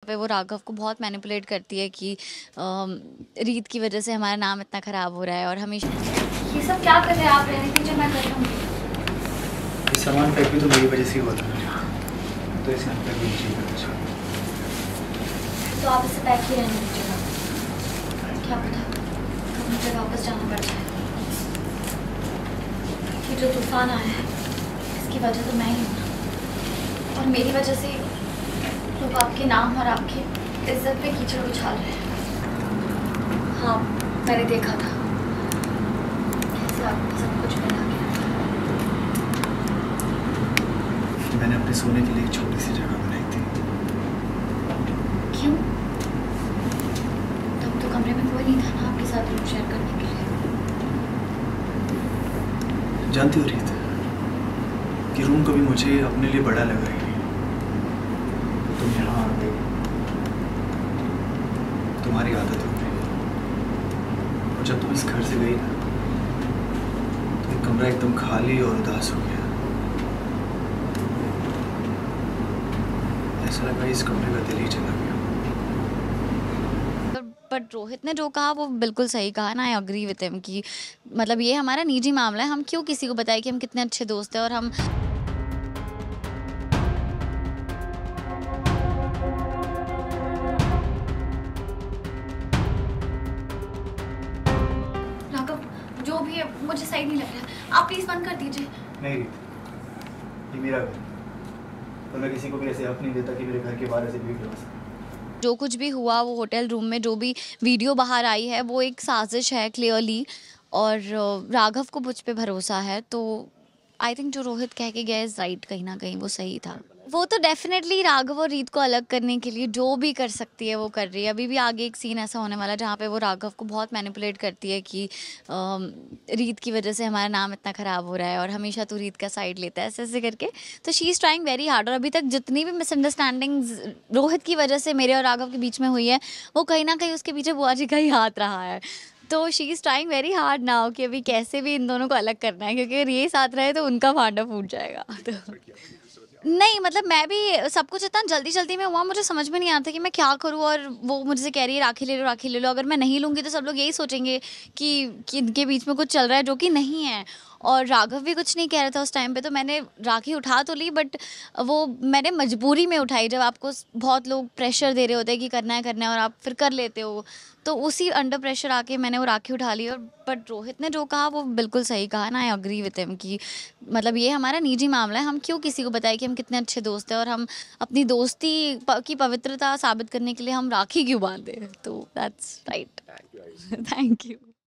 पे वो राघव को बहुत मैनिपुलेट करती है कि रीत की वजह से हमारा नाम इतना ख़राब हो रहा है और हमेशा ये सब क्या कर रहे हैं आप? रहने दीजिए, मैं कर लूँगी। ये सामान पैक भी तो मेरी वजह से ही हुआ था, तो इसे हम पैक भी नहीं करना। तो आप इसे पैक ही रहने दीजिएगा। क्या पता कब मुझे वापस जाना पड़ जाए। ये जो तूफान आया है इसकी वजह तो मैं ही हूँ और मेरी वजह से लोग आपके नाम और आपकी इज्जत पे कीचड़ उछाल रहे हैं। हाँ, मैंने देखा था कैसे आपको सब कुछ मिला के। मैंने अपने सोने के लिए एक छोटी सी जगह बनाई थी। क्यों? तब तो कमरे में कोई नहीं था ना आपके साथ रूम शेयर करने के लिए। जानती हो रीत कि रूम कभी मुझे अपने लिए बड़ा लगा ही नहीं। तुम यहाँ आ गई, तुम्हारी आदत हो गई, और जब तुम इस घर से गई ना तो ये कमरा एकदम खाली और उदास हो गया। ऐसा लगा इस कमरे का दिल ही चला गया। बट रोहित ने जो कहा वो बिल्कुल सही कहा ना। आई अग्री विद हिम कि मतलब ये हमारा निजी मामला है, हम क्यों किसी को बताएं कि हम कितने अच्छे दोस्त हैं। और हम राघव, जो भी है मुझे सही नहीं लग रहा, आप प्लीज बंद कर दीजिए। नहीं रीत, ये मेरा घर, तो मैं किसी को भी ऐसे हक नहीं देता कि मेरे घर के बाहर ऐसे भीड़ लगा सके। जो कुछ भी हुआ वो होटल रूम में जो भी वीडियो बाहर आई है वो एक साजिश है क्लियरली। और राघव को मुझ पे भरोसा है, तो आई थिंक जो रोहित कह के गया इज राइट, कहीं ना कहीं वो सही था। वो तो डेफिनेटली राघव और रीत को अलग करने के लिए जो भी कर सकती है वो कर रही है। अभी भी आगे एक सीन ऐसा होने वाला है जहाँ पे वो राघव को बहुत मैनिपुलेट करती है कि रीत की वजह से हमारा नाम इतना ख़राब हो रहा है और हमेशा तू रीत का साइड लेता है, ऐसे ऐसे करके। तो she is trying very hard. और अभी तक जितनी भी मिसअंडरस्टैंडिंग्स रोहित की वजह से मेरे और राघव के बीच में हुई है वो कहीं ना कहीं उसके पीछे बुआ जी का ही हाथ रहा है। तो she is trying very hard now कि अभी कैसे भी इन दोनों को अलग करना है, क्योंकि अगर ये साथ रहे तो उनका भांडा फूट जाएगा। तो नहीं मतलब मैं भी सब कुछ इतना जल्दी जल्दी में हुआ, मुझे समझ में नहीं आता कि मैं क्या करूँ। और वो मुझसे कह रही है राखी ले लो राखी ले लो। अगर मैं नहीं लूँगी तो सब लोग यही सोचेंगे कि इनके बीच में कुछ चल रहा है, जो कि नहीं है। और राघव भी कुछ नहीं कह रहा था उस टाइम पे, तो मैंने राखी उठा तो ली, बट वो मैंने मजबूरी में उठाई। जब आपको बहुत लोग प्रेशर दे रहे होते हैं कि करना है और आप फिर कर लेते हो, तो उसी अंडर प्रेशर आके मैंने वो राखी उठा ली। और बट रोहित ने जो कहा वो बिल्कुल सही कहा ना। आई अग्री विद हिम कि मतलब ये हमारा निजी मामला है, हम क्यों किसी को बताएं कि हम कितने अच्छे दोस्त हैं। और हम अपनी दोस्ती की पवित्रता साबित करने के लिए हम राखी क्यों बांधे। तो दैट्स राइट। Thank you.